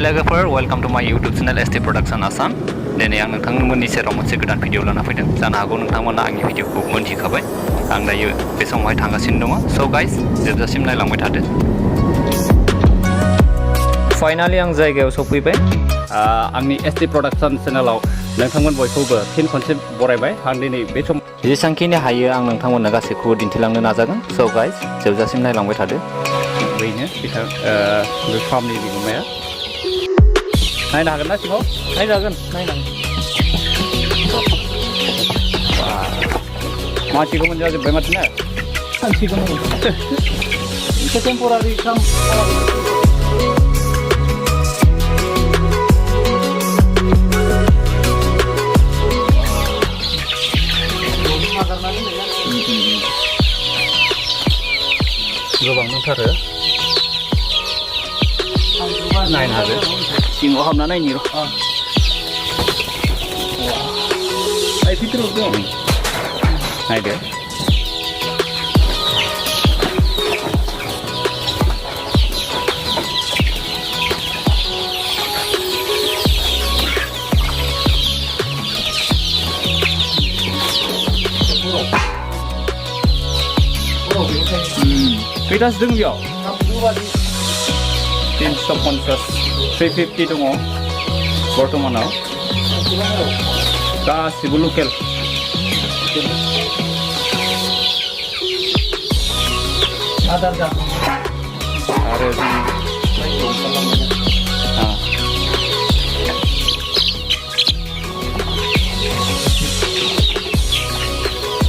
लोगोफोर welcome to माय YouTube channel ST production Assam दिनै आं नोंथांमोननि सेराव मोनसे गोदान भिडिअ लाना फैदों जानो हागौ नोंथांमोना आंनि भिडिअखौ मोनथिखाबाय आं दायो बे समावहाय थांगासिनो दङ सो गाइस जोबजासिम नायलांबाय थादो फाइनाली आं जायगायाव सफैबाय आंनि एसटी प्रोडक्शन चेनेलाव नोंथांमोन बयखौबो फिन खनसे बरायबाय आं दिनै बे सम जेसांखिनि हायो आं नोंथांमोननो गासैखौबो दिन्थिलांनो नाजागोन सो गाइस जोबजासिम नायलांबाय थादो बेनो बिथां बे फार्मनि बिगोमाया नायनो हागोन ना सिङाव नायजागोन मानसिखौ मोनजाजोब्बाय माथो ना सानसेखौ एसे टेम्परारि गोबां दंथारो नायनो हागोन सिङाव हाबना नायनि र' भितराव दं नायदो खैथासो दं बेयाव 350 350 दङ बर्तमानाव गासिबो लकेल आरो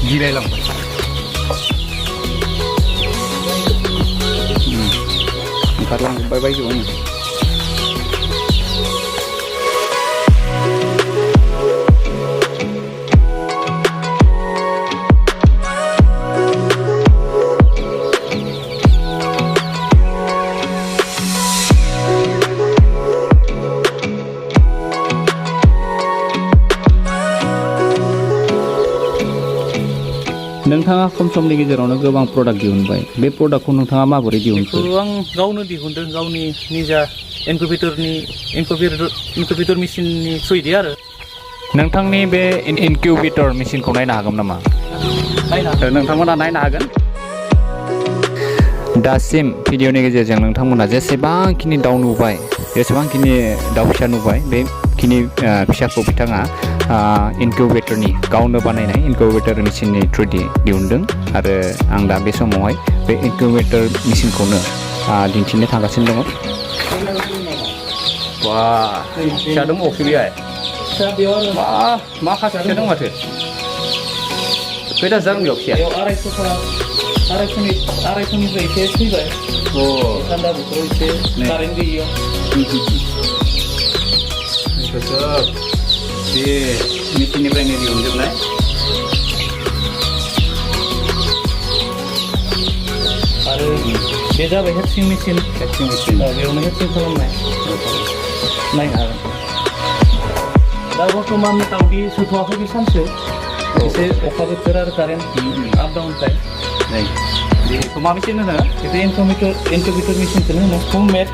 जिरायलांबाय ओंखारलांजोब्बाय बायजोआव नोंथाङा खम समनि गेजेरावनो गोबां प्रडाक्ट दिहुनबाय बे प्रडाक्टखौ नोंथाङा माबोरै दिहुनखो आं गावनो दिहुनदों गावनि निजा इनक्युबेटर मेसिननि थ्रुयै आरो नोंथांनि बे इनक्युबेटर मेसिनखौ नायनो हागोन नामा नोंथांमोना नायनो हागोन दासिम भिडिअनि गेजेरजों नोंथांमोना जेसेबांखिनि दाउ नुबाय जेसेबांखिनि दाउ फिसा नुबाय बेखिनि फिसाखौ बिथाङा इनक्युबेटरनि गावनो बानायनाय इनक्युबेटर मेसिननि थ्रुयै दिहुनदों आरो आं दा बे समावहाय बे इनक्युबेटर मेसिनखौनो दिन्थिनो थांगासिनो दङ बा फिसा दङ बेहाय माखासे फिसा दं माथो खैथासो जागोन बेयाव फिसाया 250निफ्राय एसे फैबाय थान्दा बोथोराव एसे कारेन्ट गैयियाव बे मेसिननिफ्रायनो दिहुनजोबनाय आरो बे जाबाय हेपसिं मेसिन बेयावनो हेपसिं खालामनाय नायनो हागोन दा बर्थमान दाउदै सोथ'वाखै बे सानसो एसे अखा बोथोर आरो कारेन्ट आप डाउन थायो बेखौ मा मेसिन होनो बेखौ इनक्युबेटर मेसिनखौनो होनो हममेड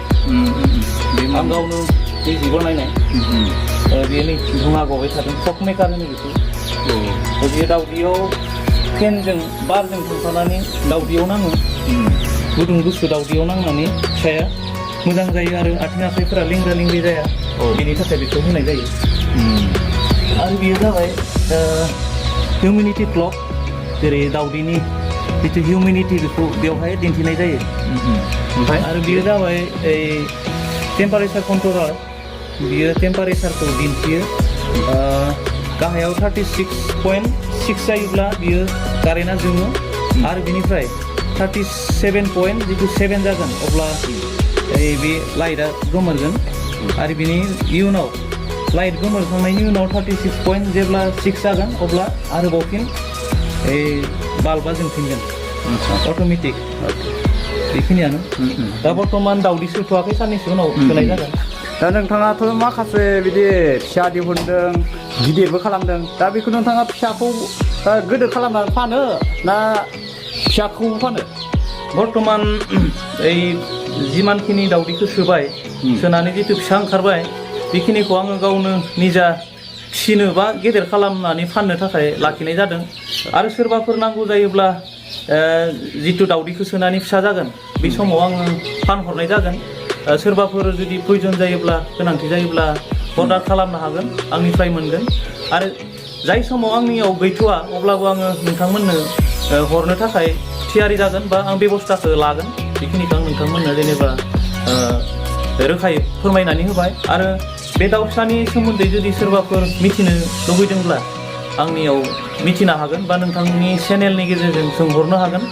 आं गावनो निजे बानायनाय बेयो नै धुङा गबाय थादों फक मेकार होनो बेखौ बे दाउदैयाव फेनजों बारजों थांफानानै दाउदैयाव नाङो गुदुं गुसु दाउदैयाव नांनानै फिसाया मोजां जायो आरो आथिं आखाइफोरा लेंग्रा लेंग्रि जाया बेनि थाखाय बेखौ होनाय जायो आरो बेयो जाबाय हिउमिनिटि क्लक जेरै दाउदैनि जितु हिउमिनिटि बेखौ बेवहाय दिन्थिनाय जायो ओमफ्राय आरो बेयो जाबाय टेम्पारेचार कन्ट्रलार बियो टेम्पारेचारखौ दिन्थियो गाहायाव 36.6 जायोब्ला बियो कारेन्टआ जोङो आरो बिनिफ्राय 37.7 जागोन अब्ला बे लाइटआ गोमोरगोन आरो बिनि इयुनाव लाइट गोमोरखांनायनि उनाव 36 जेब्ला 6 जागोन अब्ला आरोबाव फिन बाल्बा जोंफिनगोन अट'मेटिक बेखिनियानो दा बर्थमान दाउदै सोथ'वाखै साननैसो उनाव सोलाय जागोन दा नोंथाङाथ' माखासे बिदि फिसा दिहुनदों गिदिरबो खालामदों दा बेखौ नोंथाङा फिसाखौ गिदिर खालामनानै फानो ना फिसाखौ फानो बर्थमान जिमानखिनि दाउदैखौ सोबाय सोनानै जितु फिसा ओंखारबाय बेखिनिखौ आङो गावनो निजा फिसिनो बा गेदेर खालामनानै फाननो थाखाय लाखिनाय जादों आरो सोरबाफोर नांगौ जायोब्ला जितु दावदैखौ सोनानै फिसा जागोन बे समाव आङो फानहरनाय जागोन सोरबाफोर जुदि प्रयजन जायोब्ला गोनांथि जायोब्ला अर्डार खालामनो हागोन आंनिफ्राय मोनगोन आरो जाय समाव आंनियाव गैथ'वा अब्लाबो आङो नोंथांमोननो हरनो थाखाय थियारि जागोन बा आं बेबस्थाखौ लागोन बेखिनिखौ आं नोंथांमोननो जेनेबा रोखायै फोरमायनानै होबाय आरो बे दाउ फिसानि सोमोन्दै जुदि सोरबाफोर मिथिनो लुबैदोंब्ला आंनियाव मिथिनो हागोन बा नोंथांनि चेनेलनि गेजेरजों सोंहरनो हागोन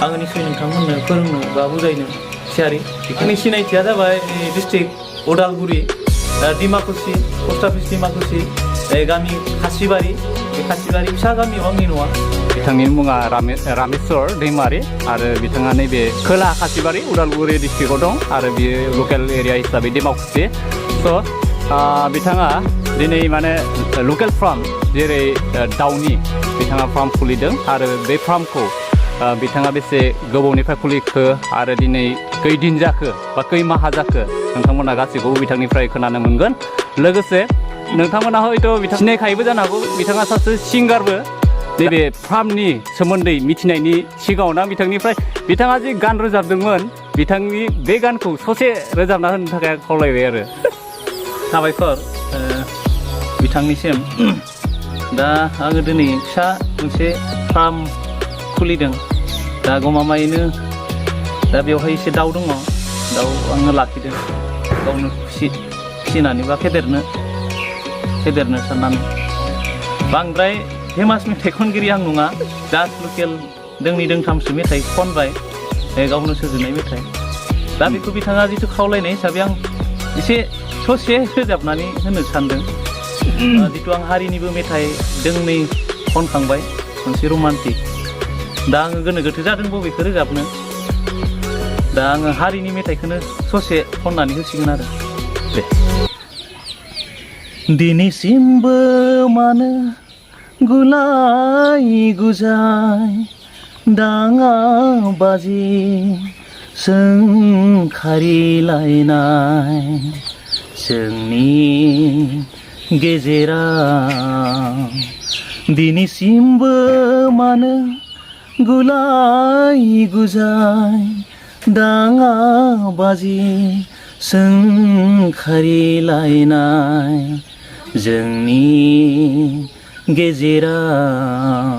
आङो निसय नोंथांमोननो फोरोंनो बा बुजायनो थियारि बेखिनि सिनायथिया जाबाय district Udalguri Dimakuchi post office Dimakuchi गामि खासिबारि बे खासिबारि फिसा गामियाव आंनि न'आ बिथांनि मुङा रामेस्वर दैमारि आरो बिथाङा नैबे खोला खासिबारि उदालगुरि डिस्ट्रिक्टआव दं आरो बियो लकेल एरिया हिसाबै डिमाकुसि स' बिथाङा दिनै माने लकेल फार्म जेरै दाउनि बिथाङा फार्म खुलिदों आरो बे फार्मखौ बिथाङा बेसे गोबावनिफ्राय खुलिखो आरो दिनै खै दिन जाखो बा खै माहा जाखो नोंथांमोना गासैखौबो बिथांनिफ्राय खोनानो मोनगोन लोगोसे नोंथांमोना हयथ' बिथां सिनायखायोबो जानो हागौ बिथाङा सासे सिंगारबो नैबे फार्मनि सोमोन्दै मिथिनायनि सिगाङावनो बिथांनिफ्राय बिथाङा जि गान रोजाबदोंमोन बिथांनि बे गानखौ ससे रोजाबना होनो थाखाय खावलायबाय आरो साबायखर बिथांनिसिम दा आङो दिनै फिसा मोनसे फार्म खुलिदों दा गमामायैनो दा बेवहाय एसे दाउ दङ दाउ आङो लाखिदों गावनो फिसिनानै बा फेदेरनो साननानै बांद्राय फेमास मेथाइ खनगिरि आं नङा जास्ट लकेल दोंनै दोंथामसो मेथाइ खनबाय गावनो सुजुनाय मेथाइ दा बेखौ बिथाङा जितु खावलायनाय हिसाबै आं एसे ससे रोजाबनानै होनो सानदों जितु आं हारिनिबो मेथाइ दोंनै खनखांबाय मोनसे रमान्टिक दा आङो गोनो गोथो जादों बबेखौ रोजाबनो दा आङो हारिनि मेथाइखौनो ससे खननानै होसिगोन आरो दे दिनैसिमबो मानो गुलाय गुजाय दाङा बाजि सोंखारिलायनाय जोंनि गेजेराव दिनैसिमबो मानो गुलाय गुजाय दाङा बाजि सोंखारिलायनाय जोंनि गेजेराव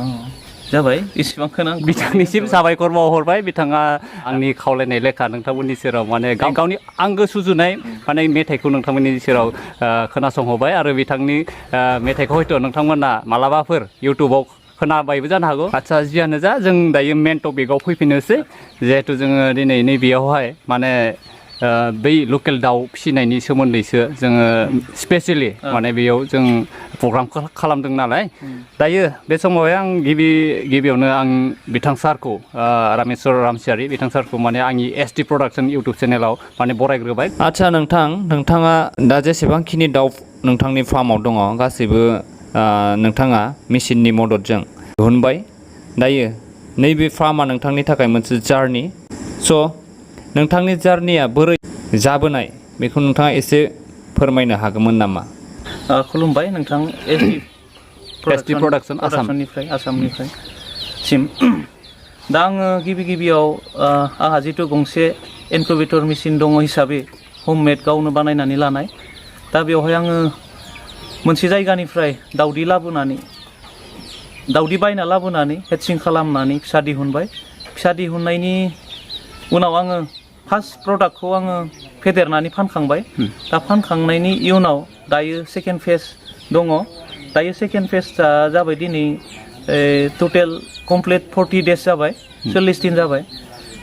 जाबाय इसेबांखौनो बिथांनिसिम साबायखर बावहरबाय बिथाङा आंनि खावलायनाय लेखा नोंथांमोननि सेराव माने गावनि आंगो सुजुनाय माने मेथाइखौ नोंथांमोननि सेराव खोनासंहोबाय आरो बिथांनि मेथाइखौ हयथ' नोंथांमोना मालाबाफोर इउटुबाव खोनाबायबो जानो हागौ आदसा जियानो जा जों दायो मेन टपिकआव फैफिनोसै जिहेथु जोङो दिनै नैबेयावहाय माने बै लकेल दाउ फिसिनायनि सोमोन्दैसो जोङो स्पेसियेलि माने बेयाव जों प्रग्राम खालामदों नालाय दायो बे समावहाय आं गिबियावनो आं बिथां सारखौ रामेस्वर रामसियारि बिथां सारखौ माने आंनि एसटि प्रडाक्सन इउटुब चेनेलाव माने बरायग्रोबाय आदसा नोंथाङा दा जेसेबांखिनि दाउ नोंथांनि फार्माव दङ गासैबो नोंथाङा मेसिननि मददजों दिहुनबाय दायो नैबे फार्मा नोंथांनि थाखाय मोनसे जार्नि स' नोंथांनि जार्निया बोरै जाबोनाय बेखौ नोंथाङा एसे फोरमायनो हागौमोन नामा खुलुमबाय नोंथां एसटि प्रडाक्सन आसामनिफ्राय सिम दा आङो गिबियाव आंहा जितु गंसे इनकुबेटर मेसिन दङ हिसाबै हममेड गावनो बानायनानै लानाय दा बेवहाय आङो मोनसे जायगानिफ्राय दाउदै बायना लाबोनानै हेटसिं खालामनानै फिसा दिहुनबाय फिसा दिहुननायनि उनाव आङो फार्स्ट प्रडाक्टखौ आङो फेदेरनानै फानखांबाय दा फानखांनायनि इयुनाव दायो सेकेन्ड फेज दङ दायो सेकेन्ड फेजआ जाबाय दिनै टटेल कमप्लिट 40 डेज जाबाय 40 दिन जाबाय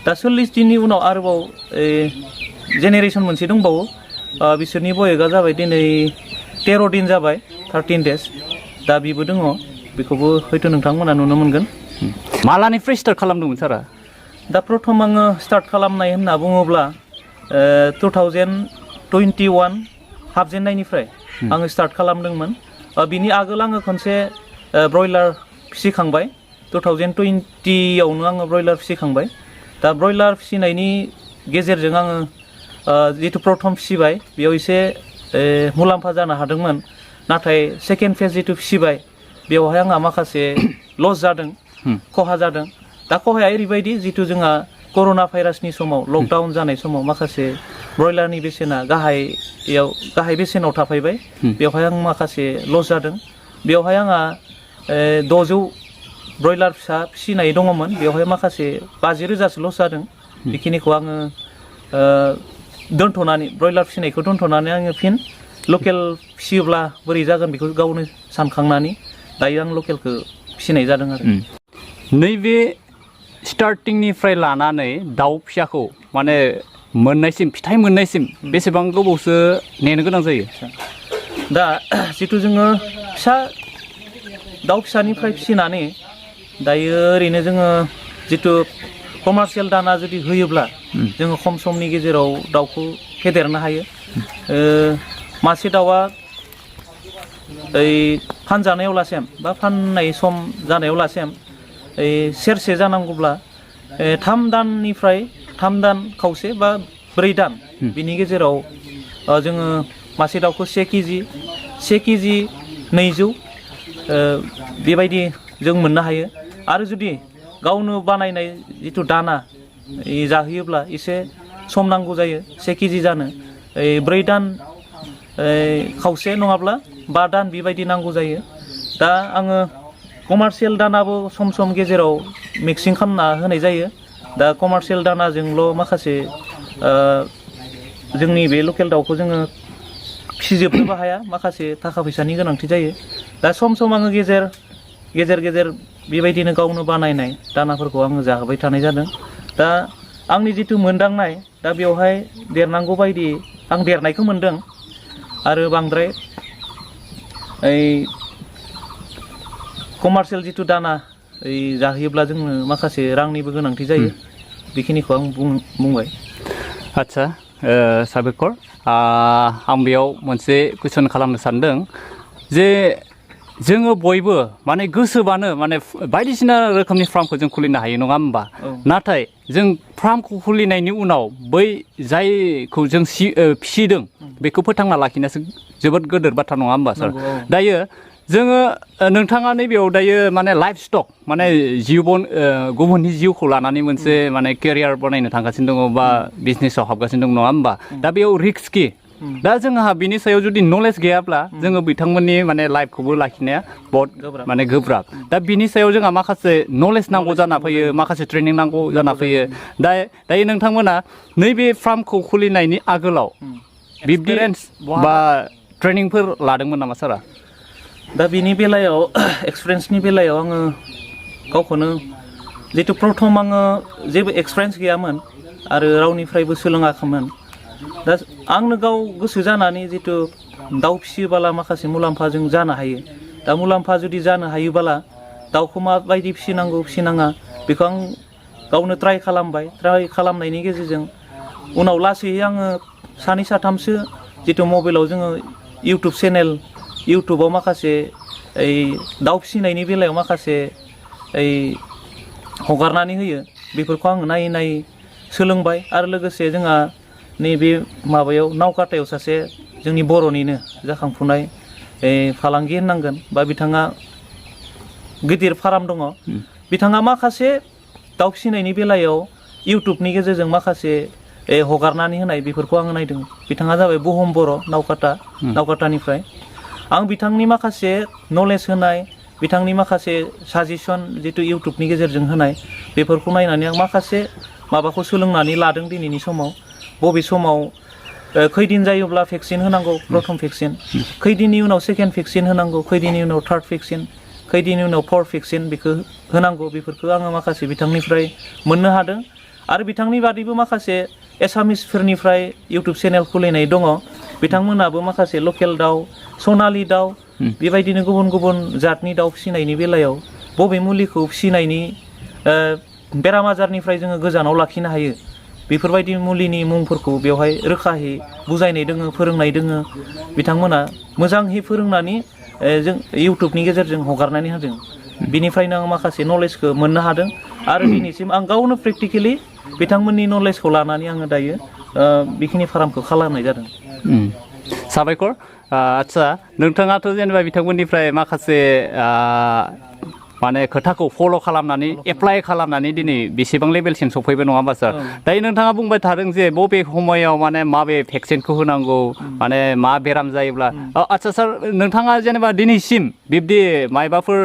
दा 40 दिननि उनाव आरोबाव जेनेरेसन मोनसे दंबावो बिसोरनि बयगा जाबाय दिनै 13 दिन जाबाय 13 डेज दा बेबो दङ बेखौबो हयथ' नोंथांमोना नुनो मोनगोन मालानिफ्राय स्टार्ट खालामदोंमोन सारा दा प्रथम आङो स्टार्ट खालामनाय होनना बुङोब्ला 2021 हाबजेननायनिफ्राय आङो स्टार्ट खालामदोंमोन बिनि आगोल आङो खनसे ब्रयलार फिसिखांबाय 2020आवनो आङो ब्रयलार फिसिखांबाय दा ब्रयलार फिसिनायनि गेजेरजों आङो जितु प्रथम फिसिबाय बेयाव एसे मुलाम्फा जानो हादोंमोन नाथाय सेकेन्ड फेज जितु फिसिबाय बेवहाय आंहा माखासे लस जादों खहा जादों दा खहाया ओरैबायदि जितु जोंहा कर'ना भाइरासनि समाव लकडाउन जानाय समाव माखासे ब्रयलारनि बेसेना गाहाय बेसेनाव थाफैबाय बेवहाय आं माखासे लस जादों बेवहाय आंहा 600 ब्रयलार फिसा फिसिनाय दङमोन बेवहाय माखासे 50,000सो लस जादों बेखिनिखौ आङो दोनथ'नानै ब्रयलार फिसिनायखौ दोनथ'नानै आङो फिन लकेल फिसियोब्ला बोरै जागोन बेखौ गावनो सानखांनानै दायो आं लकेलखौ फिसिनाय जादों आरो नैबे स्टार्टिंनिफ्राय लानानै दाउ फिसाखौ माने मोननायसिम फिथाइ मोननायसिम बेसेबां गोबावसो नेनो गोनां जायो दा जितु जोङो दाउ फिसानिफ्राय फिसिनानै दायो ओरैनो जोङो जितु कमार्शियेल दाना जुदि होयोब्ला जोङो खम समनि गेजेराव दाउखौ फेदेरनो हायो मासे दाउआ फानजानायाव लासेम बा फाननाय सम जानायाव लासेम सेरसे जानांगौब्ला 3 दाननिफ्राय 3 दान खावसे बा 4 दान बिनि गेजेराव जोङो मासे दाउखौ 1 केजि 200 बेबायदि जों मोननो हायो आरो जुदि गावनो बानायनाय जितु दाना जाहोयोब्ला एसे सम नांगौ जायो 1 केजि जानो 4 दान खावसे नङाब्ला 5 दान बेबायदि नांगौ जायो दा आङो कमार्शियेल दानाबो सम सम गेजेराव मिक्सिं खालामना होनाय जायो दा कमार्शियेल दानाजोंल' माखासे जोंनि बे लकेल दाउखौ जोङो फिसिजोबनोबो हाया माखासे थाखा फैसानि गोनांथि जायो दा सम सम आङो गेजेर बेबायदिनो गावनो बानायनाय दानाफोरखौ आङो जाहोबाय थानाय जादों दा आंनि जितु मोनदांनाय दा बेवहाय देरनांगौ बायदि आं देरनायखौ मोनदों आरो बांद्राय कमार्शियेल जितु दाना जाहोयोब्ला जोंनो माखासे रांनिबो गोनांथि जायो बेखिनिखौ आं बुंबाय आच्छा साबायखर आं बेयाव मोनसे कुइसन खालामनो सानदों जे जोङो बयबो माने गोसोबानो माने बायदिसिना रोखोमनि फार्मखौ जों खुलिनो हायो नङा होमबा नाथाय जों फार्मखौ खुलिनायनि उनाव बै जायखौ जों फिसिदों बेखौ फोथांना लाखिनायासो जोबोद गोदोर बाथ्रा नङा होमबा सार दायो जोङो नोंथाङा नैबेयाव दायो माने लाइफ स्टक माने गुबुननि जिउखौ लानानै मोनसे माने केरियार बानायनो थांगासिनो दङ बा बिजनेसाव हाबगासिनो दं नङा होमबा दा बेयाव रिस्कि दा जोंहा बिनि सायाव जुदि नलेज गैयाब्ला जोङो बिथांमोननि माने लाइफखौबो लाखिनाया बहुत माने गोब्राब दा बिनि सायाव जोंहा माखासे नलेज नांगौ जाना फैयो माखासे ट्रेनिं नांगौ जाना फैयो दायो नोंथांमोना नैबे फार्मखौ खुलिनायनि आगोलाव बिब्दि बा ट्रेनिंफोर लादोंमोन नामा सारा दा बिनि बेलायाव एक्सपिरियेन्सनि बेलायाव आङो गावखौनो जितु प्रथम आङो जेबो एक्सपिरियेन्स गैयामोन आरो रावनिफ्रायबो सोलोङाखैमोन दा आंनो गाव गोसो जानानै जितु दाउ फिसियोबोला माखासे मुलाम्फा जों जानो हायो दा मुलाम्फा जुदि जानो हायोबोला दाउखौ माबायदि फिसिनांगौ फिसिनाङा बेखौ आं गावनो ट्राइ खालामनायनि गेजेरजों उनाव लासैयै आङो 2-3सो जितु मबाइलाव जोङो इउटुब चेनेल इउटुबाव माखासे दाउ फिसिनायनि बेलायाव माखासे हगारनानै होयो बेफोरखौ आङो नायै सोलोंबाय आरो लोगोसे जोंहा नैबे माबायाव नावकाटायाव सासे जोंनि बर'निनो जाखांफुनाय फालांगि होननांगोन बा बिथाङा गिदिर फार्म दङ बिथाङा माखासे दाउ फिसिनायनि बेलायाव इउटुबनि गेजेरजों माखासे हगारनानै होनाय बेफोरखौ आङो नायदों बिथाङा जाबाय बुहुम बर' नावकाटानिफ्राय आं बिथांनि माखासे नलेज होनाय बिथांनि माखासे साजेसन जितु इउटुबनि गेजेरजों होनाय बेफोरखौ नायनानै आं माखासे माबाखौ सोलोंनानै लादों दिनैनि समाव बबे समाव खैदिन जायोब्ला भेक्सिन होनांगौ प्रथम भेक्सिन खैदिननि उनाव सेकेन्ड भेक्सिन होनांगौ खैदिननि उनाव थार्ड भेक्सिन खैदिननि उनाव फर्थ भेक्सिन बेखौ होनांगौ बेफोरखौ आङो माखासे बिथांनिफ्राय मोननो हादों आरो बिथांनि बादैबो माखासे एसामिसफोरनिफ्राय इउटुब चेनेल खुलिनाय दङ बिथांमोनाबो माखासे लकेल दाउ सनालि दाउ बेबायदिनो गुबुन गुबुन जातनि दाउ फिसिनायनि बेलायाव बबे मुलिखौ फिसिनायनि बेराम आजारनिफ्राय जोङो गोजानाव लाखिनो हायो बेफोरबायदि मुलिनि मुंफोरखौ बेवहाय रोखायै बुजायनाय दोङो फोरोंनाय दोङो बिथांमोना मोजाङै फोरोंनानै जों इउटुबनि गेजेरजों हगारनानै होदों बिनिफ्रायनो आं माखासे नलेजखौ मोननो हादों आरो दिनैसिम आं गावनो प्रेक्टिकेलि बिथांमोननि नलेजखौ लानानै आङो दायो बेखिनि फार्मखौ खालामनाय जादों। साबायखर। आदसा नोंथाङाथ' जेनेबा बिथांमोननिफ्राय माखासे माने खोथाखौ फल' खालामनानै एप्लाइ खालामनानै दिनै बेसेबां लेभेलसिम सफैबाय नङा होमबा सार? दायो नोंथाङा बुंबाय थादों जे बबे समायाव माने माबे भेक्सिनखौ होनांगौ माने मा बेराम जायोब्ला आदसा सार नोंथाङा जेनेबा दिनैसिम बिब्दि मायबाफोर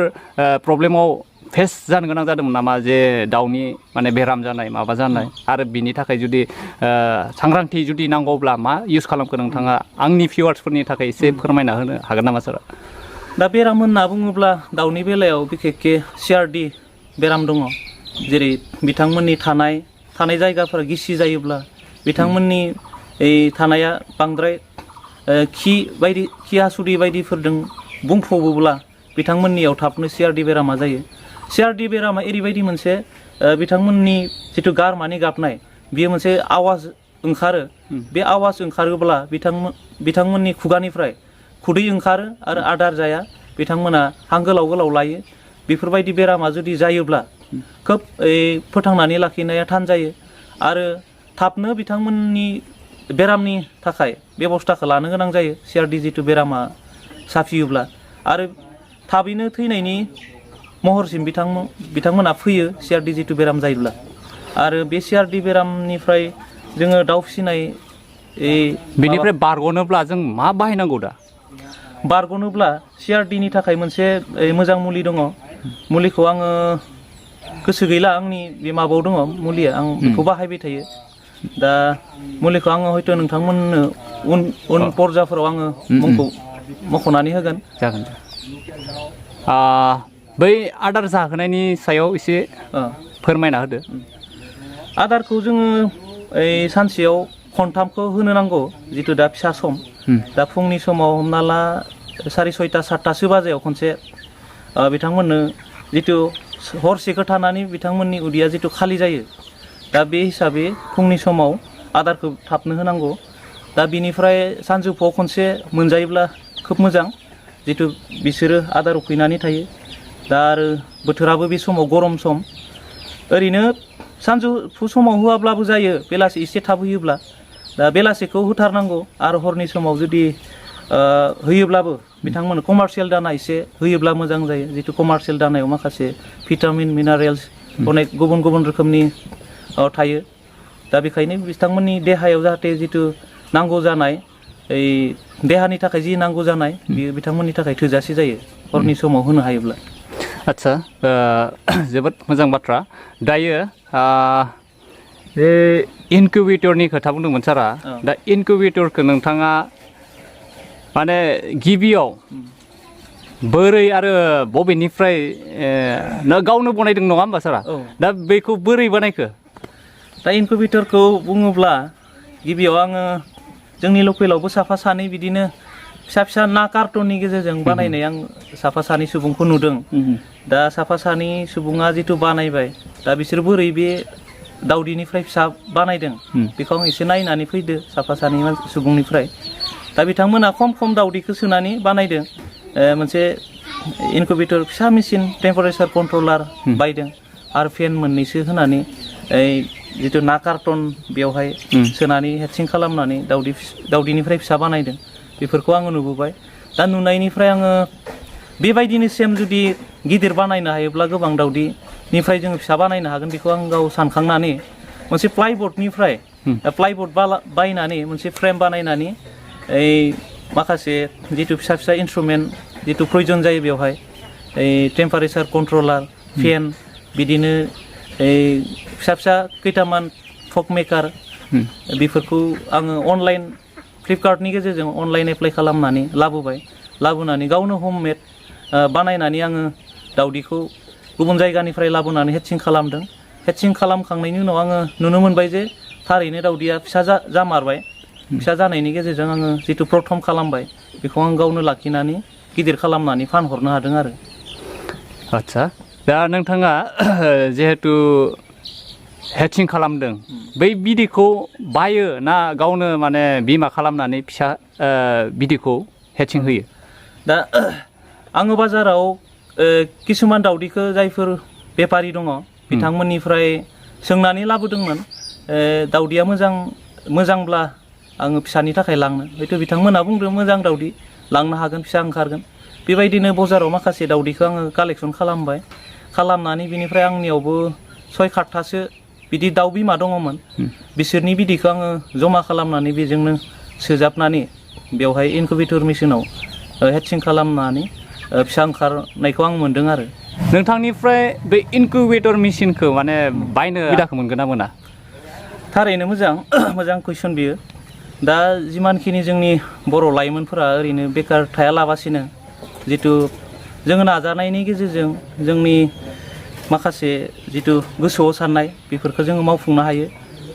प्रब्लेमाव फेस जानो गोनां जादोंमोन नामा जे दाउनि माने बेराम जानाय माबा जानाय आरो बिनि थाखाय जुदि सांग्रांथि जुदि नांगौब्ला मा इउज खालामखो नोंथाङा आंनि भिउवार्सफोरनि थाखाय एसे फोरमायना होनो हागोन नामा सार? दा बेराम होनना बुङोब्ला दाउनि बेलायाव बिखेखके CRD बेराम दङ जेरै बिथांमोननि थानाय जायगाफोरा गिसि जायोब्ला बिथांमोननि थानाया बांद्राय खि हासुदै बायदिफोरजों बुंफबोब्ला बिथांमोननियाव थाबनो CRD बेरामा जायो। CRD बेरामा ओरैबायदि मोनसे बिथांमोननि जिथु गारमानि गाबनाय बेयो मोनसे आवाज ओंखारो। बे आवाज ओंखारोब्ला बिथांमोननि खुगानिफ्राय खुदै ओंखारो आरो आदार जाया बिथांमोना हां गोलाव गोलाव लायो। बेफोरबायदि बेरामा जुदि जायोब्ला खोब फोथांनानै लाखिनाया थान जायो आरो थाबनो बिथांमोननि बेरामनि थाखाय बेबस्थाखौ लानो गोनां जायो। CRD जिथु बेरामा साफियोब्ला आरो थाबैनो थैनायनि महरसिम बिथांमोना फैयो CRD जिथु बेराम जायोब्ला। आरो बे CRD बेरामनिफ्राय जोङो दाउ फिसिनाय बेनिफ्राय बारग'नोब्ला जों मा बाहायनांगौ दा? बारग'नोब्ला CRDनि थाखाय मोनसे मोजां मुलि दङ। मुलिखौ आङो गोसो गैला आंनि बे माबायाव दङ मुलिया आं बेखौ बाहायबाय थायो। दा मुलिखौ आङो हयथ' नोंथांमोननो उन पर्जाफोराव आङो मुंखौ मख'नानै होगोन। जागोन। बै आदार जाहोनायनि सायाव एसे फोरमायना होदो। आदारखौ जोङो सानसेयाव खनथामखौ होनो नांगौ जिथु दा फिसा सम। दा फुंनि समाव हमना ला 6:30 7टासो बाजायाव खनसे बिथांमोननो जिथु हरसेखौ थानानै बिथांमोननि उदैया जिथु खालि जायो दा बे हिसाबै फुंनि समाव आदारखौ थाबनो होनांगौ। दा बिनिफ्राय सानजौफुआव खनसे मोनजायोब्ला खोब मोजां जिथु बिसोरो आदार उखैनानै थायो। दा आरो बोथोराबो बे समाव गरम सम ओरैनो सानजौफु समाव होआब्लाबो जायो बेलासि एसे थाब होयोब्ला। दा बेलासिखौ होथारनांगौ आरो हरनि समाव जुदि होयोब्लाबो बिथांमोन कमार्शियेल दाना एसे होयोब्ला मोजां जायो। जितु कमार्शियेल दानायाव माखासे भिटामिन मिनारेल्स अनेक गुबुन गुबुन रोखोमनि थायो। दा बेखायनो बिथांमोननि देहायाव जाहाथे जितु नांगौ जानाय देहानि थाखाय जि नांगौ जानाय बेयो बिथांमोननि थाखाय थोजासे जायो हरनि समाव होनो हायोब्ला। आदसा जोबोद मोजां बाथ्रा। दायो बे इनकिउबेटरनि खोथा बुंदोंमोन सारा। दा इनकिउबेटरखौ नोंथाङा माने गिबियाव बोरै आरो बबेनिफ्राय गावनो बनायदों नङा होमबा सारा? दा बेखौ बोरै बानायखो? दा इनकिउबेटरखौ बुङोब्ला गिबियाव आङो जोंनि लकेलावबो साफा सानै बिदिनो फिसा फिसा ना कार्टननि गेजेरजों बानायनाय आं साफा सानै सुबुंखौ नुदों। दा साफा सानै सुबुङा जिथु बानायबाय दा बिसोर बोरै बे दाउदैनिफ्राय फिसा बानायदों बेखौ आं एसे नायनानै फैदो साफा सानै सुबुंनिफ्राय। दा बिथांमोना खम दाउदैखौ सोनानै बानायदों। मोनसे इनकिउबेटर फिसा मेचिन टेम्पारेचार कन्ट्रलार बायदों आरो फेन मोननैसो होनानै जिथु ना कार्टन बेवहाय सोनानै हेटसिं खालामनानै दाउदैनिफ्राय फिसा बानायदों। बेफोरखौ आङो नुबोबाय। दा नुनायनिफ्राय आङो बेबायदिनो सेम जुदि गिदिर बानायनो हायोब्ला गोबां दाउदैनिफ्राय जोङो फिसा बानायनो हागोन बेखौ आं गाव सानखांनानै मोनसे प्लाइबर्डनिफ्राय प्लाइबर्ड बायनानै मोनसे फ्रेम बानायनानै माखासे जिथु फिसा फिसा इन्सट्रुमेन्ट जिथु प्रयजन जायो बेवहाय टेम्पारेचार कन्ट्रलार फेन बिदिनो फिसा फिसा खैथामान फक मेकार बेफोरखौ आङो अनलाइन फ्लिपकार्टनि गेजेरजों अनलाइन एप्लाइ खालामनानै लाबोनानै गावनो हममेड बानायनानै आङो दाउदैखौ गुबुन जायगानिफ्राय लाबोनानै हेटसिं खालामदों। हेटसिं खालामखांनायनि उनाव आङो नुनो मोनबाय जे थारैनो दाउदैया फिसा जामारबाय। फिसा जानायनि गेजेरजों आङो जिथु प्रथम खालामबाय बेखौ आं गावनो लाखिनानै गिदिर खालामनानै फानहरनो हादों आरो। आदसा दा नोंथाङा जिहेतु हेटसिं खालामदों बै बिदैखौ बायो ना गावनो माने बिमा खालामनानै फिसा बिदैखौ हेटसिं होयो? दा आङो बाजाराव किसुमान दाउदैखौ जायफोर बेफारि दङ बिथांमोननिफ्राय सोंनानै लाबोदोंमोन। दाउदैया मोजां मोजांब्ला आङो फिसानि थाखाय लांनो हयथ' बिथांमोना बुंदों मोजां दावदै लांनो हागोन फिसा ओंखारगोन बेबायदिनो बाजाराव माखासे दावदैखौ आङो कालेक्सन खालामबाय खालामनानै बिनिफ्राय आंनियावबो 6-7थासो बिदि दाउ बिमा दङमोन बिसोरनि बिदैखौ आङो जमा खालामनानै बेजोंनो सोजाबनानै बेवहाय इनकुबेटर मेसिनाव हेटसिं खालामनानै फिसा ओंखारनायखौ आं मोन्दों आरो नोंथांनिफ्राय बे इनकुबेटर मेसिनखौ माने बायनो सुबिदाखौ मोनगोन ना मोना थारैनो मोजां कुइसन बियो दा जिमानखिनि जोंनि बर' लाइमोनफोरा ओरैनो बेकार थायालाबासिनो जितु जोङो नाजानायनि गेजेरजों जोंनि माखासे जितु गोसोआव साननाय बेफोरखौ जोङो मावफुंनो हायो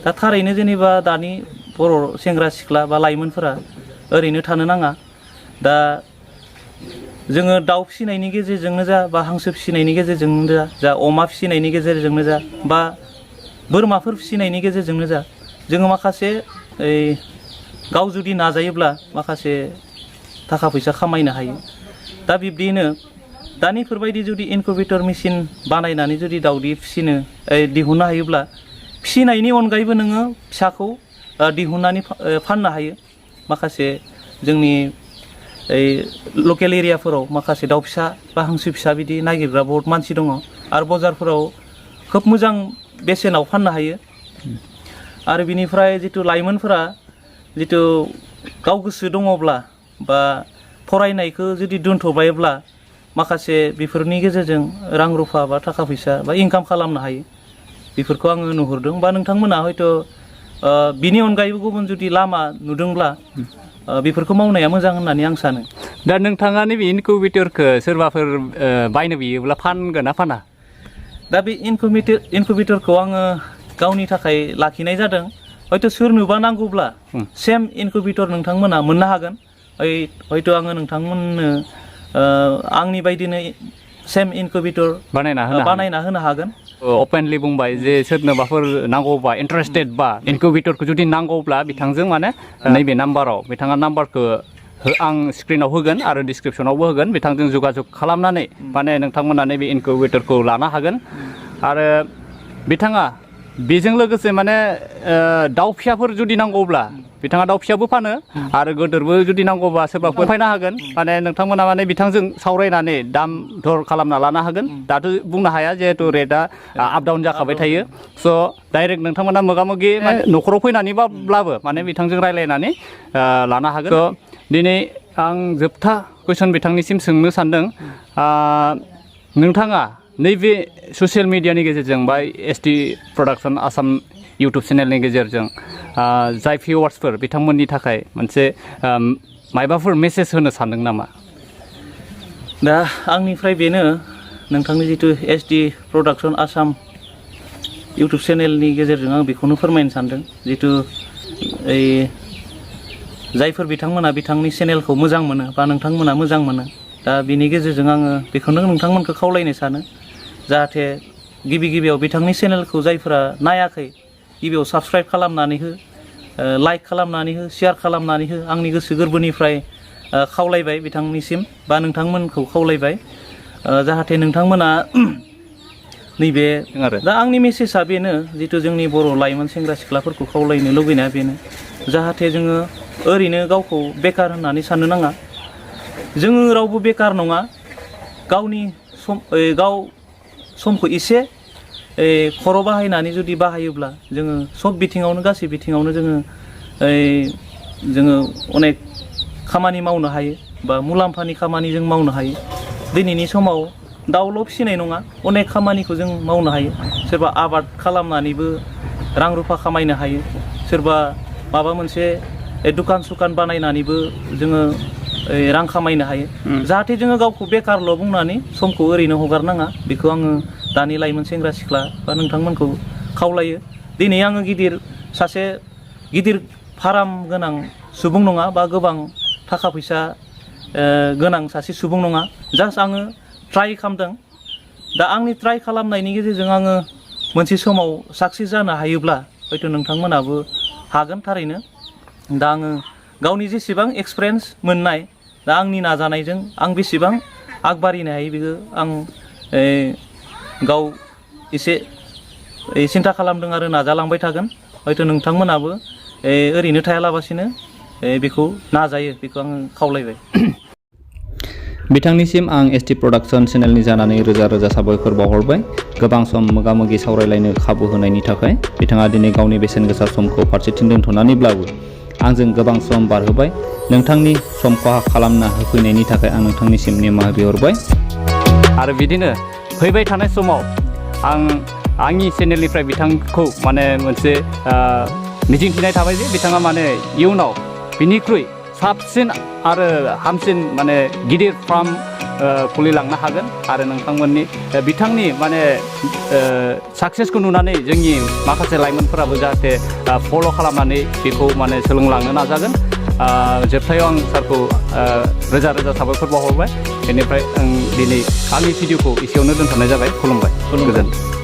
दा थारैनो जेनेबा दानि बर' सेंग्रा सिख्ला बा लाइमोनफोरा ओरैनो थानो नाङा दा जोङो दाउ फिसिनायनि गेजेरजोंनो जा बा हांसो फिसिनायनि गेजेरजोंनो जा अमा फिसिनायनि गेजेरजोंनो जा बा बोरमाफोर फिसिनायनि गेजेरजोंनो जा जोङो माखासे गाव जुदि नाजायोब्ला माखासे थाखा फैसा खामायनो हायो दा बिब्दिनो दानिफोरबायदि जुदि इनकुबेटर मेसिन बानायनानै जुदि दाउदै दिहुननो हायोब्ला फिसिनायनि अनगायैबो नोङो फिसाखौ दिहुननानै फाननो हायो माखासे जोंनि लकेल एरियाफोराव माखासे दाउ फिसा बा हांसो फिसा बिदि नागिरग्रा बहुत मानसि दङ आरो बाजारफोराव खोब मोजां बेसेनाव फाननो हायो आरो बिनिफ्राय जितु लाइमोनफोरा जितु गाव गोसो दङब्ला बा फरायनायखौ जुदि दोनथ'बायब्ला माखासे बेफोरनि गेजेरजों रां रुफा बा थाखा फैसा बा इनकाम खालामनो हायो बेफोरखौ आङो नुहुरदों बा नोंथांमोना हयथ' बिनि अनगायैबो गुबुन जुदि लामा नुदोंब्ला बेफोरखौ मावनाया मोजां होननानै आं सानो दा नोंथाङा नैबे इनकुबेटरखौ सोरबाफोर बायनो बियोब्ला फानगोन ना फाना दा बे इनकुबेटरखौ आङो गावनि थाखाय लाखिनाय जादों हयथ' सोरनोबा नांगौब्ला सेम इनकुबेटर नोंथांमोना मोननो हागोन हयथ' आङो नोंथांमोननो आंनि बायदिनो सेम इनकुबेटर बानायना होनो हागोन अपेनलि बुंबाय जे सोरनोबाफोर नांगौबा इन्टारेस्टेड बा इनकुबेटरखौ जुदि नांगौब्ला बिथांजों माने नैबे नाम्बाराव बिथाङा नाम्बारखौ आं स्क्रिनाव होगोन आरो डिसक्रिपसनावबो होगोन बिथांजों जगाजग खालामनानै माने नोंथांमोना नैबे इनकुबेटरखौ लानो हागोन आरो बिथाङा बेजों लोगोसे माने दाउ फिसाफोर जुदि नांगौब्ला बिथाङा दाउ फिसाबो फानो आरो गोदोरबो जुदि नांगौबा सोरबाफोर फायनो हागोन माने नोंथांमोना माने बिथांजों सावरायनानै दाम दर खालामना लानो हागोन दाथ' बुंनो हाया जिहेतु रेटआ आप डाउन जाखाबाय थायो स' डाइरेक्ट नोंथांमोना मोगा-मोगि न'खराव फैनानैब्लाबो माने बिथांजों रायज्लायनानै लानो हागोन स' दिनै आं जोबथा कुइसन बिथांनिसिम सोंनो सानदों नोंथाङा नैबे ससियेल मिडियानि गेजेरजों बा एसटि प्रडाक्सन आसाम इउटुब चेनेलनि गेजेरजों जाय भिउवार्सफोर बिथांमोननि थाखाय मोनसे मायबाफोर मेसेज होनो सानदों नामा दा आंनिफ्राय बेनो नोंथांनि जितु एसडि प्रडाक्सन आसाम इउटुब चेनेलनि गेजेरजों आं बेखौनो फोरमायनो सानदों जितु जायफोर बिथांमोना बिथांनि चेनेलखौ मोजां मोनो बा नोंथांमोना मोजां मोनो दा बिनि गेजेरजों आङो बेखौनो नोंथांमोनखौ खावलायनो सानो जाहाथे गिबियाव बिथांनि चेनेलखौ जायफोरा नायाखै गिबियाव साबस्क्राइब खालामनानै हो लाइक खालामनानै हो शेयार खालामनानै हो आंनि गोसो गोरबोनिफ्राय खावलायबाय बिथांनिसिम बा नोंथांमोनखौ खावलायबाय जाहाथे नोंथांमोना नैबे दा आंनि मेसेजआ बेनो जितु जोंनि बर' लाइमोन सेंग्रा सिख्लाफोरखौ खावलायनो लुबैनाया बेनो जाहाथे जोङो ओरैनो गावखौ बेकार होननानै साननो नाङा जोङो रावबो बेकार नङा गावनि गाव समखौ एसे खर' बाहायनानै जुदि बाहायोब्ला जोङो सब बिथिङावनो गासै बिथिङावनो जोङो अनेक खामानि मावनो हायो बा मुलाम्फानि खामानि जों मावनो हायो दिनैनि समाव दाउल' फिसिनाय नङा अनेक खामानिखौ जों मावनो हायो सोरबा आबाद खालामनानैबो रां रुफा खामायनो हायो सोरबा माबा मोनसे दुखान सुखान बानायनानैबो जोङो रां खामायनो हायो जाहाथे जोङो गावखौ बेकारल' बुंनानै समखौ ओरैनो हगारनाङा बेखौ आङो दानि लाइमोन सेंग्रा सिख्ला बा नोंथांमोनखौ खावलायो दिनै आङो सासे गिदिर फार्म गोनां सुबुं नङा बा गोबां थाखा फैसा गोनां सासे सुबुं नङा जास्ट आङो ट्राइ खालामदों दा आंनि ट्राइ खालामनायनि गेजेरजों आङो मोनसे समाव साक्सेस जानो हायोब्ला हयथ' नोंथांमोनाबो हागोन थारैनो दा आङो गावनि जेसेबां एक्सपिरियेन्स मोननाय दा आंनि नाजानायजों आं बेसेबां आगबारिनो हायो बेखौ आं गाव एसे सिन्था खालामदों आरो नाजालांबाय थागोन हयथ' नोंथांमोनाबो ओरैनो थायालाबासिनो बेखौ नाजायो बेखौ आं खावलायबाय। बिथांनिसिम आं एसटि प्रडाक्शन चेनेलनि जानानै रोजा रोजा साबायखर बावहरबाय गोबां सम मोगा-मोगि सावरायलायनो खाबु होनायनि थाखाय। बिथाङा दिनै गावनि बेसेन गोसा समखौ फारसेथिं दोनथ'नानैब्लाबो आंजों गोबां सम बारहोबाय। नोंथांनि सम खहा खालामना होफैनायनि थाखाय आं नोंथांनिसिम निमाहा बिहरबाय। आरो बिदिनो फैबाय थानाय समाव आं आंनि चेनेलनिफ्राय बिथांखौ माने मोनसे मिजिंथिनाय थाबाय जे बिथाङा माने इयुनाव बिनिख्रुइ साबसिन आरो हामसिन माने गिदिर फार्म खुलिलांनो हागोन आरो नोंथांमोननि बिथांनि माने साक्सेसखौ नुनानै जोंनि माखासे लाइमोनफोराबो जाहाथे फल' खालामनानै बेखौ माने सोलोंलांनो नाजागोन। जोबथायाव आं सारखौ रोजा रोजा साबायखर बावहरबाय। बेनिफ्राय आं दिनै आंनि भिडिअखौ एसेयावनो दोनथ'नाय जाबाय। खुलुमबाय। गोजोन्थों।